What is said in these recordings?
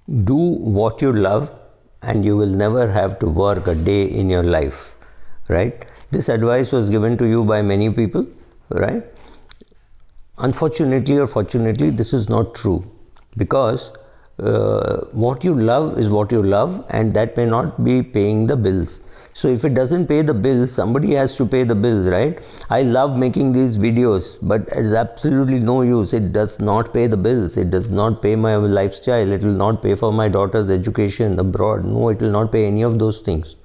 Do what you love and you will never have to work a day in your life, right? This advice was given to you by many people, right? Unfortunately or fortunately, this is not true, because what you love is what you love, and that may not be paying the bills. So if it doesn't pay the bills, somebody has to pay the bills, right? I love making these videos, but it's absolutely no use. It does not pay the bills. It does not pay my lifestyle. It will not pay for my daughter's education abroad. No, it will not pay any of those things,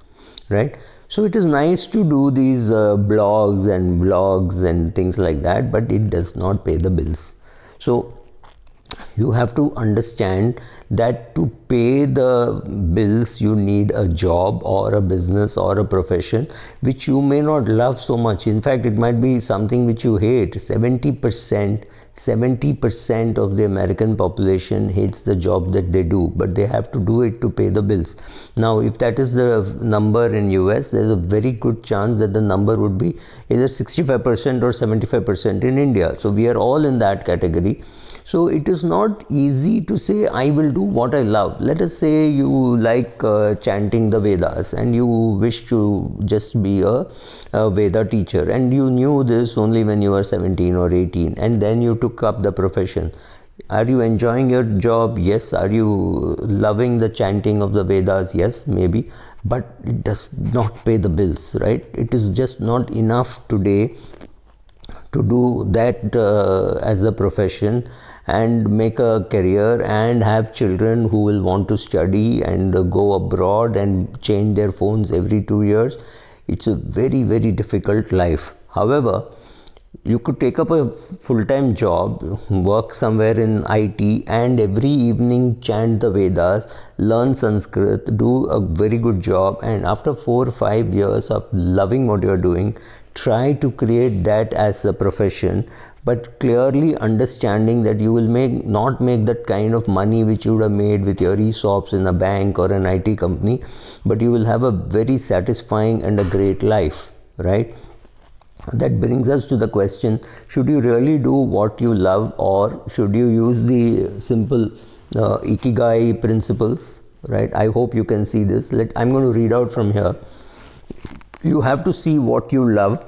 right? So it is nice to do these blogs and vlogs and things like that, but it does not pay the bills. So you have to understand that to pay the bills you need a job or a business or a profession which you may not love so much. In fact, it might be something which you hate. 70% of the American population hates the job that they do, but they have to do it to pay the bills. Now, if that is the number in US, there's a very good chance that the number would be either 65% or 75% in India. So we are all in that category. So it is not easy to say I will do what I love. Let us say you like chanting the Vedas and you wish to just be a Veda teacher, and you knew this only when you were 17 or 18, and then you took up the profession. Are you enjoying your job? Yes. Are you loving the chanting of the Vedas? Yes, maybe. But it does not pay the bills, right? It is just not enough today to do that as a profession and make a career and have children who will want to study and go abroad and change their phones every 2 years. It's a very, very difficult life. However, you could take up a full-time job, work somewhere in IT, and every evening chant the Vedas, learn Sanskrit, do a very good job, and after 4 or 5 years of loving what you're doing, try to create that as a profession, but clearly understanding that you will not make that kind of money which you would have made with your ESOPs in a bank or an IT company, but you will have a very satisfying and a great life, right? That brings us to the question, should you really do what you love, or should you use the simple IKIGAI principles, right? I hope you can see this. I'm going to read out from here. You have to see what you love.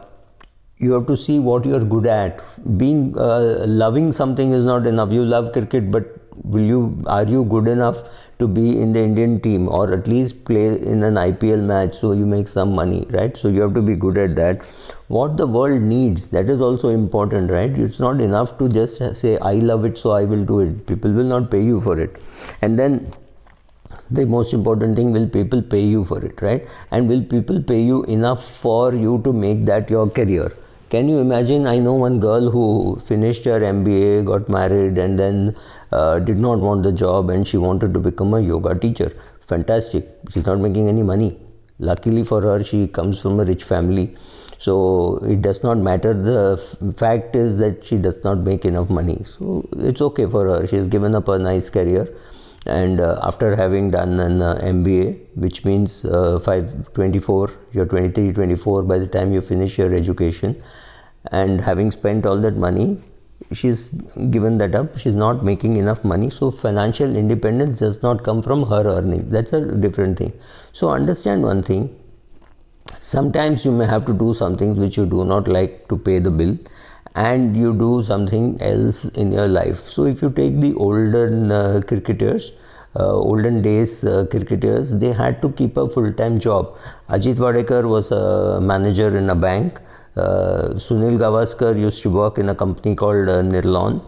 You have to see what you are good at. Being loving something is not enough. You love cricket, but are you good enough to be in the Indian team, or at least play in an IPL match so you make some money, right? So you have to be good at that. What the world needs, that is also important, right? It's not enough to just say I love it so I will do it. People will not pay you for it. And then the most important thing, will people pay you for it, right? And will people pay you enough for you to make that your career? Can you imagine? I know one girl who finished her MBA, got married, and then did not want the job, and she wanted to become a yoga teacher. Fantastic. She's not making any money. Luckily for her, she comes from a rich family. So it does not matter. The fact is that she does not make enough money. So it's okay for her. She has given up a nice career. And after having done an MBA, which means 24, you're 23, 24 by the time you finish your education, and having spent all that money, she's given that up. She's not making enough money. So financial independence does not come from her earning. That's a different thing. So understand one thing. Sometimes you may have to do some things which you do not like to pay the bill, and you do something else in your life. So if you take the olden cricketers, olden days cricketers, they had to keep a full-time job. Ajit Wadekar was a manager in a bank. Sunil Gavaskar used to work in a company called Nirlon,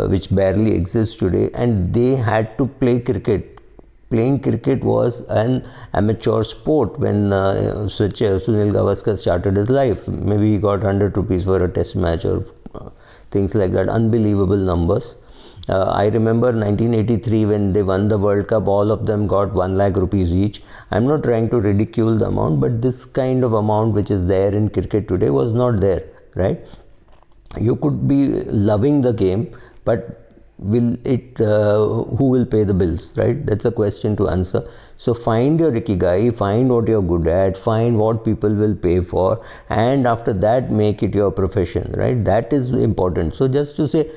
which barely exists today, and they had to play cricket. Playing cricket was an amateur sport when Sunil Gavaskar started his life. Maybe he got 100 rupees for a test match or things like that. Unbelievable numbers. I remember 1983 when they won the World Cup, all of them got 1 lakh rupees each. I'm not trying to ridicule the amount, but this kind of amount which is there in cricket today was not there, right? You could be loving the game, but will it who will pay the bills, right? That's a question to answer. So find your ikigai, find what you're good at, find what people will pay for, and after that make it your profession, right? That is important. So just to say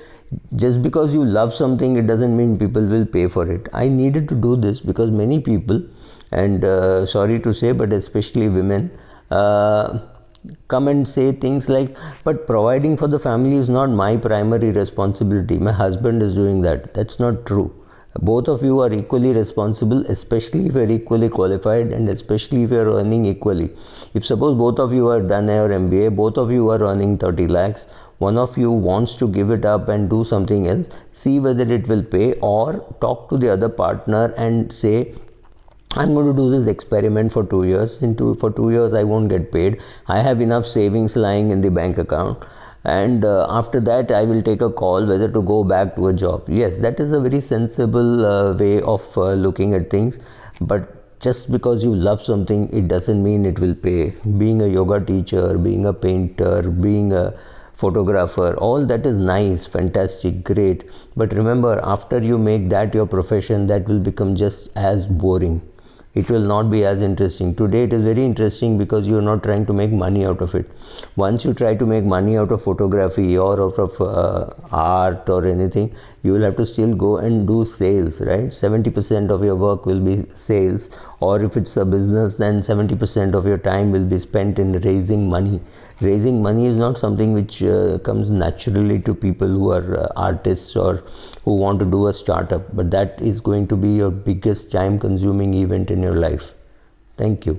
Just because you love something, it doesn't mean people will pay for it. I needed to do this because many people, and sorry to say, but especially women, come and say things like, but providing for the family is not my primary responsibility, my husband is doing that. That's not true. Both of you are equally responsible, especially if you are equally qualified, and especially if you are earning equally. If suppose both of you are done your MBA, both of you are earning 30 lakhs, one of you wants to give it up and do something else, see whether it will pay, or talk to the other partner and say, I'm going to do this experiment for 2 years. For 2 years, I won't get paid. I have enough savings lying in the bank account. And after that, I will take a call whether to go back to a job. Yes, that is a very sensible way of looking at things. But just because you love something, it doesn't mean it will pay. Being a yoga teacher, being a painter, being a photographer, all that is nice, fantastic, great. But remember, after you make that your profession, that will become just as boring. It will not be as interesting. Today it is very interesting because you are not trying to make money out of it. Once you try to make money out of photography or out of art or anything, you will have to still go and do sales, right? 70% of your work will be sales, or if it's a business, then 70% of your time will be spent in raising money. Raising money is not something which comes naturally to people who are artists or who want to do a startup, but that is going to be your biggest time consuming event in your life. Thank you.